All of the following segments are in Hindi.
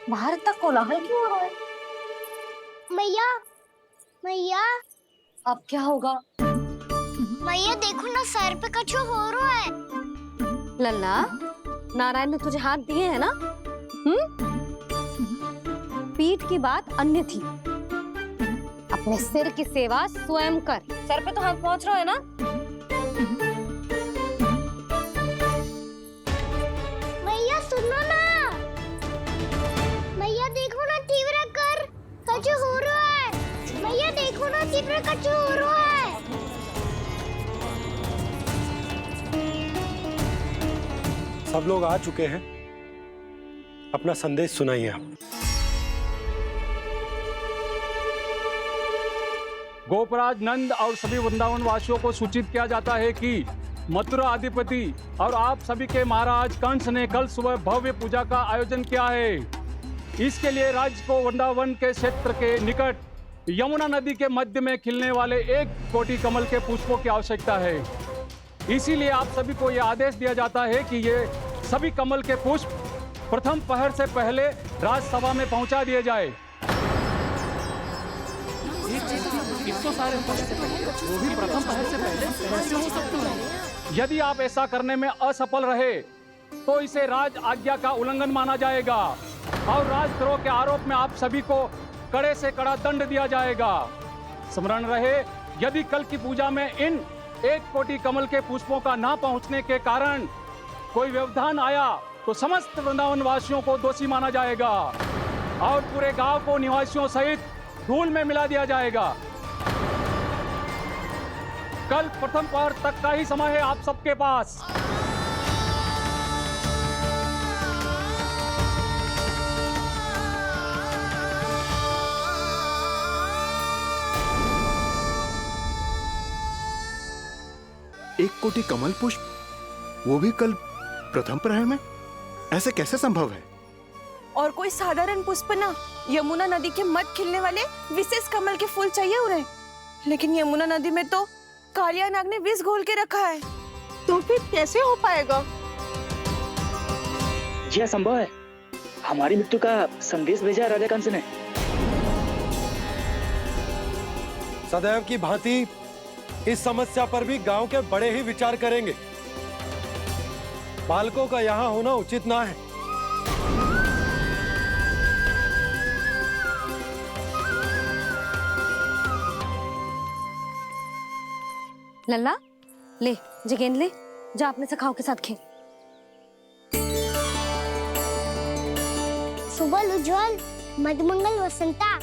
बाहर इतना कोलाहल क्यों हो रहा है? मैया, मैया, अब क्या होगा? मैया देखो ना, सर पे कछु हो रहा है। लल्ला, नारायण ने तुझे हाथ दिए हैं ना? पीठ की बात अन्य थी। अपने सिर की सेवा स्वयं कर। सर पे तो हाथ पहुंच रहा है ना? मैया सुनो ना, मैया देखो ना, तीव्र कर कछु हो रहा है। मैया देखो ना, तीव्र कछु हो रहा है। सब लोग आ चुके हैं, अपना संदेश सुनाइए आप। गोपराज नंद और सभी वृंदावन वासियों को सूचित किया जाता है कि मथुरा अधिपति और आप सभी के महाराज कंस ने कल सुबह भव्य पूजा का आयोजन किया है। इसके लिए राज्य को वृंदावन के क्षेत्र के निकट यमुना नदी के मध्य में खिलने वाले 1 कोटि कमल के पुष्पों की आवश्यकता है। इसीलिए आप सभी को यह आदेश दिया जाता है कि ये सभी कमल के पुष्प प्रथम पहर से पहले राजसभा में पहुंचा दिए जाए। वो भी प्रथम पहर से पहले कैसे हो सकते हैं? यदि आप ऐसा करने में असफल रहे तो इसे राज आज्ञा का उल्लंघन माना जाएगा और राजद्रोह के आरोप में आप सभी को कड़े से कड़ा दंड दिया जाएगा। स्मरण रहे, यदि कल की पूजा में इन 1 कोटि कमल के पुष्पों का ना पहुंचने के कारण कोई व्यवधान आया तो समस्त वृंदावन वासियों को दोषी माना जाएगा और पूरे गांव को निवासियों सहित धूल में मिला दिया जाएगा। कल प्रथम पहर तक का ही समय है आप सबके पास। एक कोटि कमल पुष्प, वो भी कल प्रथम प्रहर में? ऐसे कैसे संभव है? और कोई साधारण पुष्प ना, यमुना नदी के मध्य खिलने वाले विशेष कमल के फूल चाहिए उन्हें। लेकिन यमुना नदी में तो कालिया नाग ने विष घोल के रखा है, तो फिर कैसे हो पाएगा? यह संभव है। हमारी मृत्यु का संदेश भेजा राजा कंस ने। सदैव की भांति इस समस्या पर भी गांव के बड़े ही विचार करेंगे। बालकों का यहाँ होना उचित ना है। लल्ला, ले जगेंद ले, जा अपने सखाओं के साथ खेल। सुबह उज्जवल, मधुमंगल वसंता,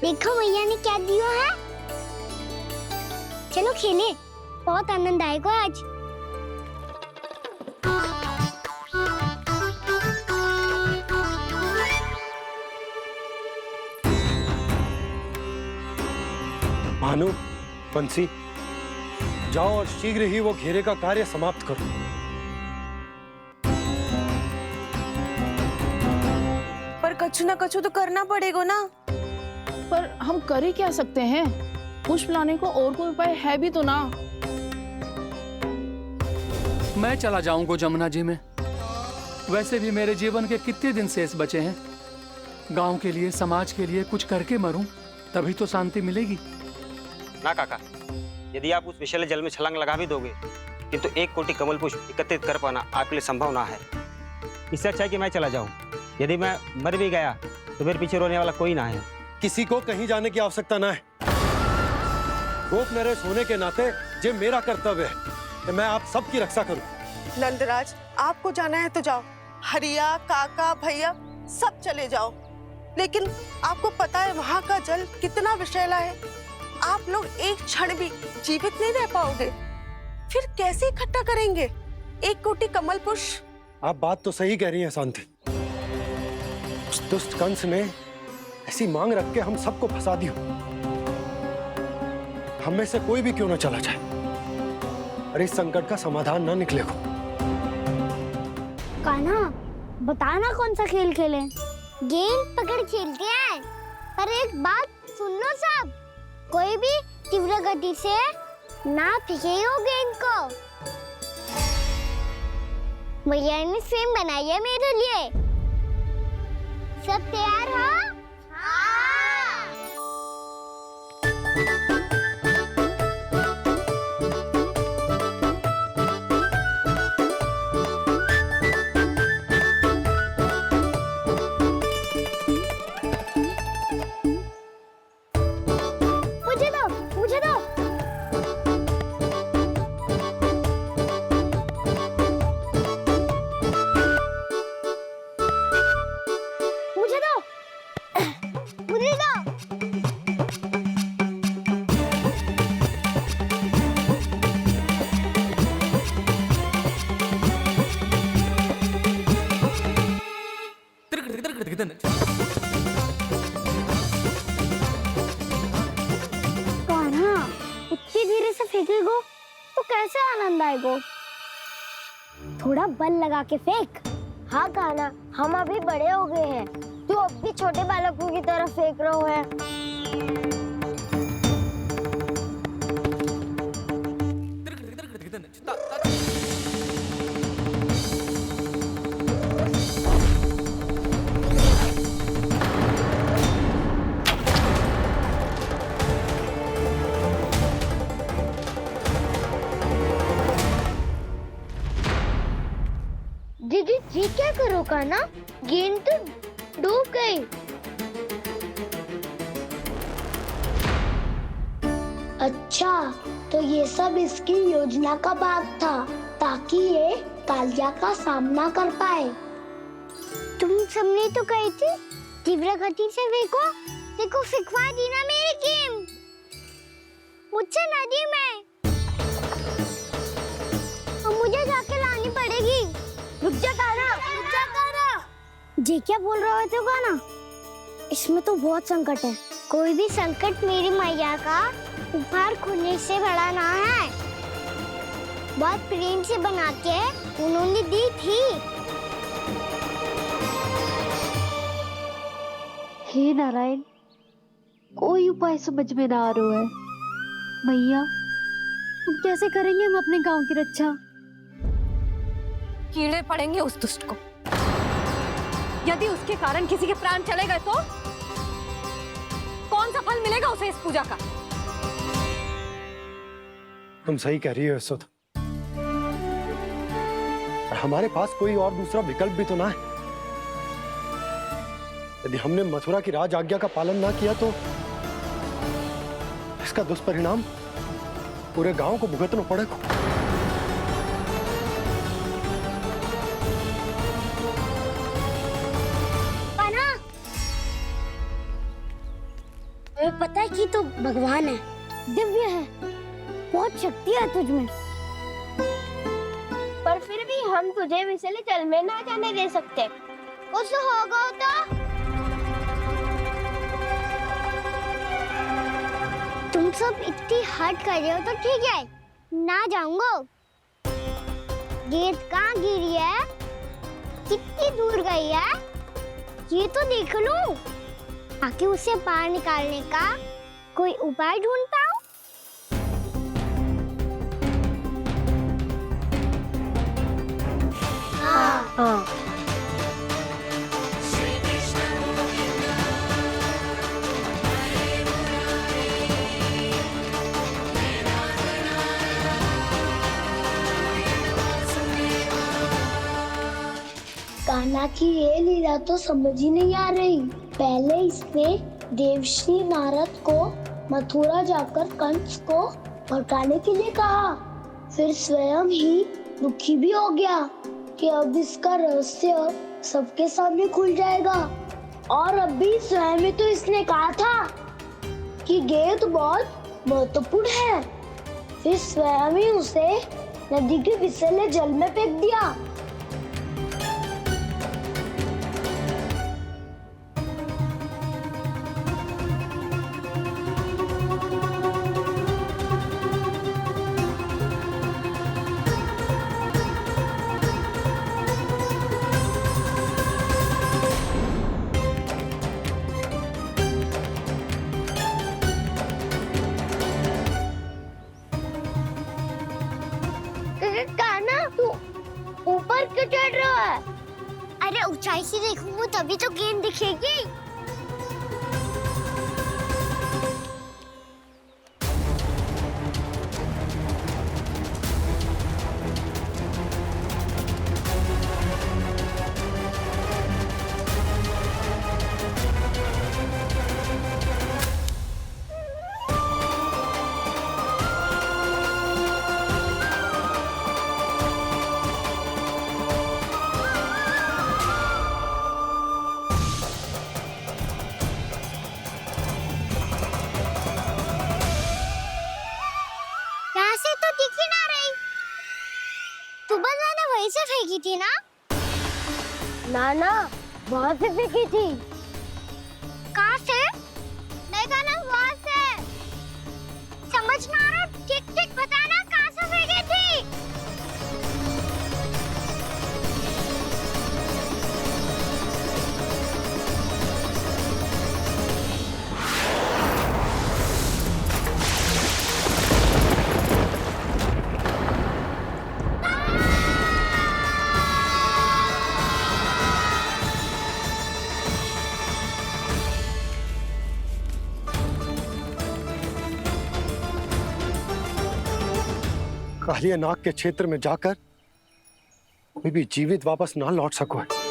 देखो मैया ने क्या दिया है। चलो खेले, बहुत आनंद आएगा आज। भानु, बंसी, जाओ और शीघ्र ही वो घेरे का कार्य समाप्त करो। पर कछु ना कछु तो करना पड़ेगा ना। पर हम कर ही क्या सकते हैं? पुष्प लाने को और कोई उपाय है भी तो ना। मैं चला जाऊंगा जमुना जी में। वैसे भी मेरे जीवन के कितने दिन शेष बचे हैं। गांव के लिए, समाज के लिए कुछ करके मरूं, तभी तो शांति मिलेगी। ना काका, यदि आप उस विषैले जल में छलांग लगा भी दोगे, किंतु 1 कोटि कमल पुष्प एकत्रित कर पाना आपके लिए संभव ना है। इससे अच्छा है कि मैं चला जाऊं। यदि मैं मर भी गया तो मेरे पीछे रोने वाला कोई ना है। किसी को कहीं जाने की आवश्यकता ना है। गोप नरेश होने के नाते ये मेरा कर्तव्य है कि मैं आप सबकी रक्षा करूं। नंदराज, आपको जाना है तो जाओ। हरिया, काका, भैया सब चले जाओ। लेकिन आपको पता है वहाँ का जल कितना विषैला है। आप लोग एक क्षण भी जीवित नहीं रह पाओगे। फिर कैसे इकट्ठा करेंगे 1 कोटि कमल पुष्प? आप बात तो सही कह रही हैं शांति। उस दुष्ट कंस ने ऐसी मांग रख के हम सबको फंसा दिया। हम में से कोई भी क्यों ना चला जाए और इस संकट का समाधान ना निकले को। कान्हा, बताना कौन सा खेल खेलें? गेंद पकड़ खेलते हैं। पर एक बात सुन लो सब, कोई भी तीव्र गति से ना फेंकेगा गेंद को। भैया ने फ्रेम बनाई है मेरे लिए। सब तैयार हो? हाँ। मुझे दो, मुझे दो। मुझे दो, मुझे दो। कान्हा, इतनी धीरे से फेंकेगो तो कैसे आनंद आएगो? थोड़ा बल लगा के फेंक। हाँ कान्हा, हम अभी बड़े हो गए हैं, तू अब भी छोटे बालकों की तरह फेंक रहे है। दीदी जी क्या करो कान्हा? गेंद तो डूब गई। अच्छा, तो ये सब इसकी योजना का भाग था ताकि ये कालिया का सामना कर पाए। तुम सबने तो कही थी तीव्र गति से फेंको, देखो फिकवा दी ना मेरी गेम। मुझसे नदी में और मुझे जाके लानी पड़ेगी। रुक जा कान्हा, रुक जा कान्हा। जी क्या बोल रहे थे कान्हा? इसमें तो बहुत संकट है। कोई भी संकट मेरी मैया का उपहार खोने से बड़ा ना है। बहुत प्रेम से बना के उन्होंने दी थी। हे नारायण, कोई उपाय समझ में ना आ रहा है। मैया, हम कैसे करेंगे हम अपने गांव की रक्षा? कीड़े पड़ेंगे उस दुष्ट को। यदि उसके कारण किसी के प्राण चले गए तो कौन सा फल मिलेगा उसे इस पूजा का? तुम सही कह रही हो यशोद। हमारे पास कोई और दूसरा विकल्प भी तो ना है। यदि हमने मथुरा की राज आज्ञा का पालन ना किया तो इसका दुष्परिणाम पूरे गांव को भुगतना पड़ेगा। तुम्हें पता है कि तू भगवान है, दिव्य है, बहुत शक्ति है तुझ में। पर फिर भी हम तुझे विषैले जल में ना जाने दे सकते। कुछ होगा तो तुम सब इतनी हट कर रहे हो तो ठीक है, ना जाऊंगा। गेंद कहाँ गिरी है, कितनी दूर गई है, ये तो देख लूं, ताकि उसे बाहर निकालने का कोई उपाय ढूंढ पाऊं। हाँ। कान्हा की ये लीला तो समझ ही नहीं आ रही। पहले इसने देवश्री नारद को मथुरा जाकर कंस को भड़काने के लिए कहा, फिर स्वयं ही दुखी भी हो गया कि अब इसका रहस्य सबके सामने खुल जाएगा। और अभी स्वयं ही तो इसने कहा था कि गेंद बहुत महत्वपूर्ण है, फिर स्वयं ही उसे नदी के विषैले जल में फेंक दिया। कान्हा, तू ऊपर ऊंचाई से देखूंगा तभी तो गेंद दिखेगी। यहाँ से तो दिख ही ना रही। सुबह मैंने वहीं से फेंकी थी ना? ना वहाँ से फेंकी थी। कहाँ से? नहीं कहा ना वहाँ से। समझ ना आ रहा, ठीक बताना कहाँ से फेंकी थी? कालिया नाग के क्षेत्र में जाकर कोई भी जीवित वापस ना लौट सको है।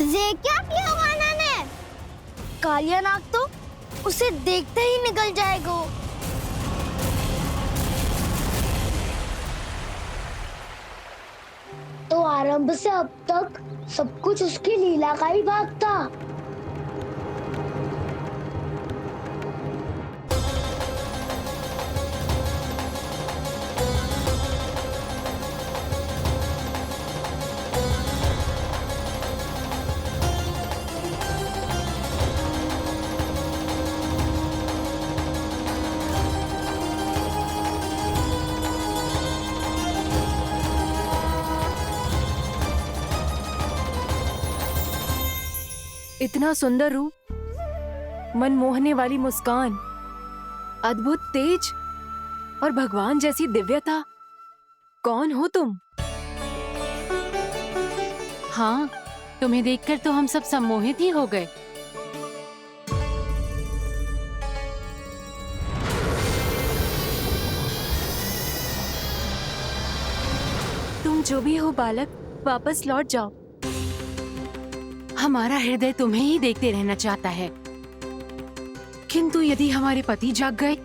ये क्या किया वाना ने? कालिया नाग तो उसे देखते ही निकल जाएगा। तो आरंभ से अब तक सब कुछ उसकी लीला का ही भाग था। इतना सुंदर रूप, मन मोहने वाली मुस्कान, अद्भुत तेज और भगवान जैसी दिव्यता। कौन हो तुम? हाँ, तुम्हें देखकर तो हम सब सम्मोहित ही हो गए। तुम जो भी हो बालक, वापस लौट जाओ। हमारा हृदय तुम्हें ही देखते रहना चाहता है। किंतु यदि हमारे पति जाग गए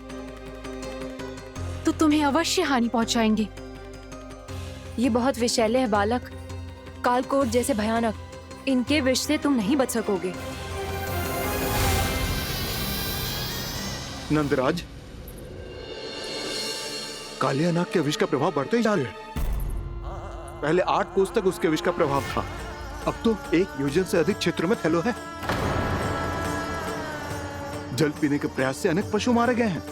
तो तुम्हें अवश्य हानि पहुंचाएंगे। ये बहुत विषैले है बालक, कालकोट जैसे भयानक। इनके विष से तुम नहीं बच सकोगे। नंदराज, कालिया नाग के विष का प्रभाव बढ़ते ही जा रहा है। पहले 8 कोस तक उसके विष का प्रभाव था, अब तो 1 योजन से अधिक क्षेत्र में फैलो है। जल पीने के प्रयास से अनेक पशु मारे गए हैं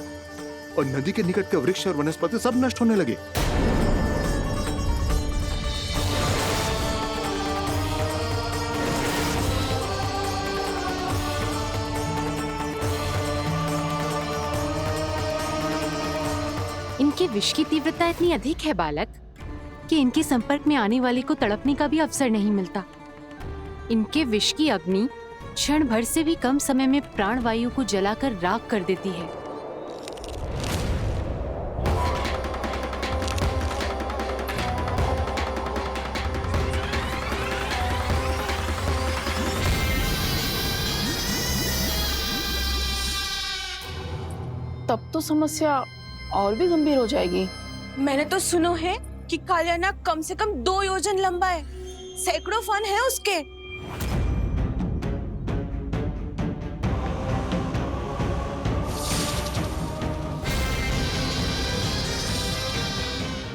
और नदी के निकट के वृक्ष और वनस्पति सब नष्ट होने लगे। इनके विष की तीव्रता इतनी अधिक है बालक कि इनके संपर्क में आने वाले को तड़पने का भी अवसर नहीं मिलता। इनके विष की अग्नि क्षण भर से भी कम समय में प्राणवायु को जलाकर राख कर देती है। तब तो समस्या और भी गंभीर हो जाएगी। मैंने तो सुनो है कि कालियानाग कम से कम 2 योजन लंबा है, सैकड़ों फन है उसके।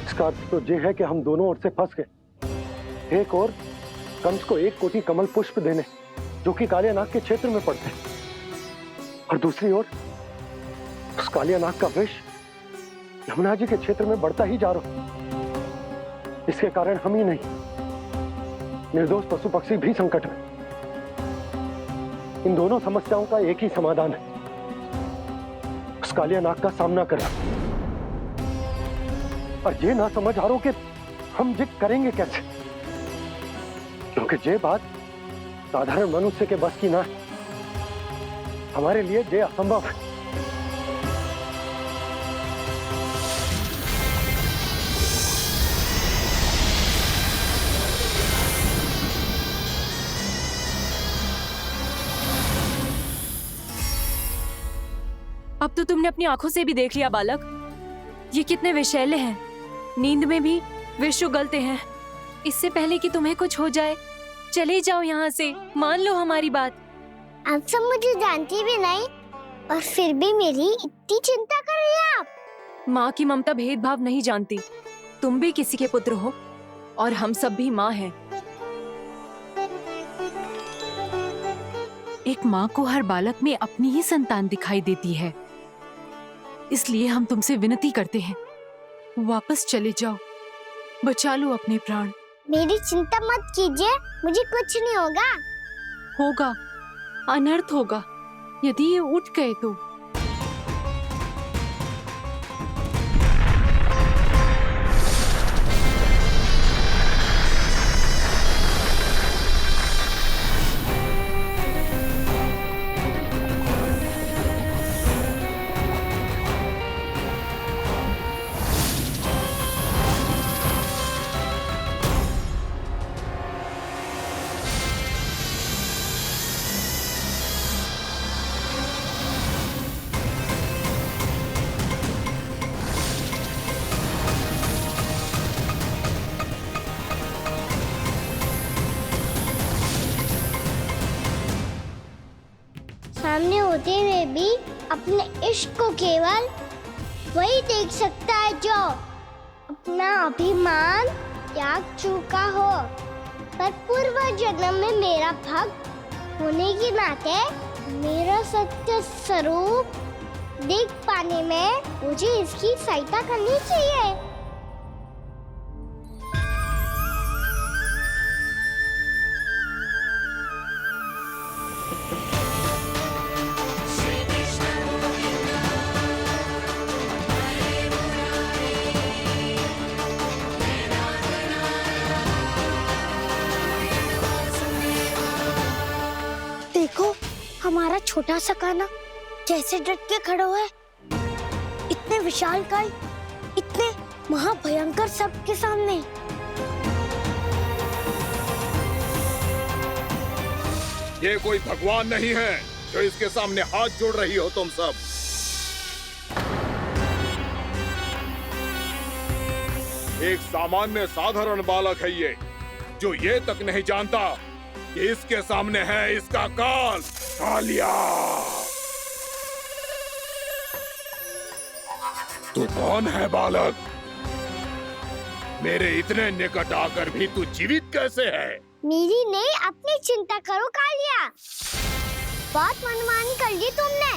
इसका अर्थ तो ये है कि हम दोनों ओर से फंस गए। एक और कंस को 1 कोटि कमल पुष्प देने जो कि कालियानाग के क्षेत्र में पड़ते हैं, और दूसरी ओर उस कालियानाग का विष यमुना जी के क्षेत्र में बढ़ता ही जा रहा। इसके कारण हम ही नहीं, निर्दोष पशु पक्षी भी संकट में। इन दोनों समस्याओं का एक ही समाधान है, उस कालियानाग का सामना करना। और ये ना समझ आ रहा कि हम ये करेंगे कैसे, क्योंकि ये बात साधारण मनुष्य के बस की ना है। हमारे लिए ये असंभव है। अब तो तुमने अपनी आंखों से भी देख लिया बालक, ये कितने विषैले हैं। नींद में भी विष उगलते हैं। इससे पहले कि तुम्हें कुछ हो जाए, चले जाओ यहाँ से, मान लो हमारी बात। आप सब मुझे जानती भी नहीं और फिर भी मेरी इतनी चिंता कर रही हैं आप। माँ की ममता भेदभाव नहीं जानती। तुम भी किसी के पुत्र हो और हम सब भी माँ हैं। एक माँ को हर बालक में अपनी ही संतान दिखाई देती है। इसलिए हम तुमसे विनती करते हैं, वापस चले जाओ, बचा लो अपने प्राण। मेरी चिंता मत कीजिए, मुझे कुछ नहीं होगा। होगा, अनर्थ होगा यदि ये उठ गए तो। सामने होते हुए भी अपने इश्क को केवल वही देख सकता है जो अपना अभिमान त्याग चुका हो। पर पूर्व जन्म में मेरा भक्त होने के नाते मेरा सत्य स्वरूप देख पाने में मुझे इसकी सहायता करनी चाहिए। देखो हमारा छोटा सा कान्हा कैसे डट के खड़ा हुआ है, इतने विशालकाय, इतने महाभयंकर सबके सामने। ये कोई भगवान नहीं है जो इसके सामने हाथ जोड़ रही हो तुम सब। एक सामान्य साधारण बालक है ये, जो ये तक नहीं जानता कि इसके सामने है इसका काल, कालिया। तू कौन है बालक? मेरे इतने निकट आकर भी तू जीवित कैसे है? मेरी नहीं, अपनी चिंता करो कालिया। बहुत मनमानी कर ली तुमने।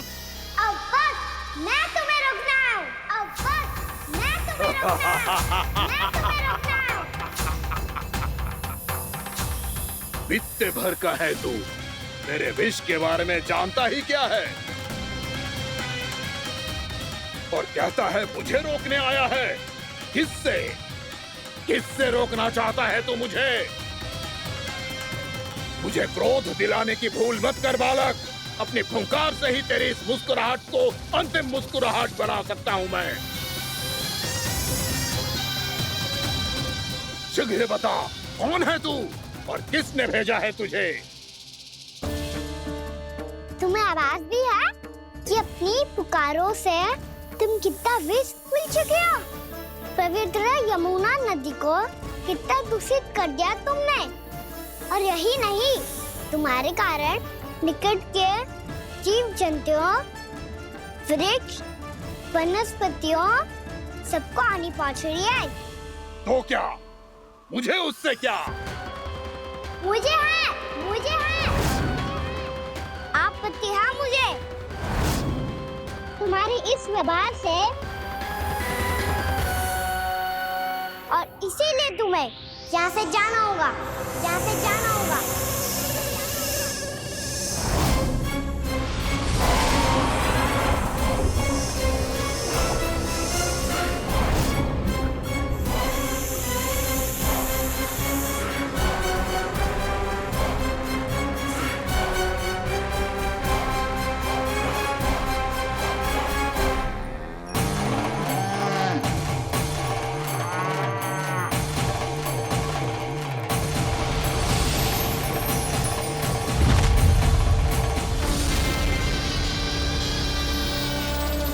अब बस मैं तुम्हें रोकना हूँ। अब बस मैं तुम्हें रोकना हूँ। मैं तुम्हें रोकना हूँ। बित्ते भर का है तू, मेरे विष के बारे में जानता ही क्या है? और कहता है मुझे रोकने आया है। किससे? किससे रोकना चाहता है तू मुझे? मुझे क्रोध दिलाने की भूल मत कर बालक। अपनी फुंकार से ही तेरी इस मुस्कुराहट को अंतिम मुस्कुराहट बना सकता हूं मैं। शीघ्र बता, कौन है तू और किसने भेजा है तुझे? तुम्हें आवाज भी है कि अपनी पुकारों से तुम कितना विष भूल चुके हो। पवित्र यमुना नदी को कितना दूषित कर दिया तुमने। और यही नहीं, तुम्हारे कारण निकट के जीव जंतुओं, वृक्ष, वनस्पतियों सबको हानि पहुंच रही है। तो क्या? मुझे उससे क्या? मुझे है आपत्ति है मुझे तुम्हारी इस व्यवहार से, और इसीलिए तुम्हें यहाँ से जाना होगा।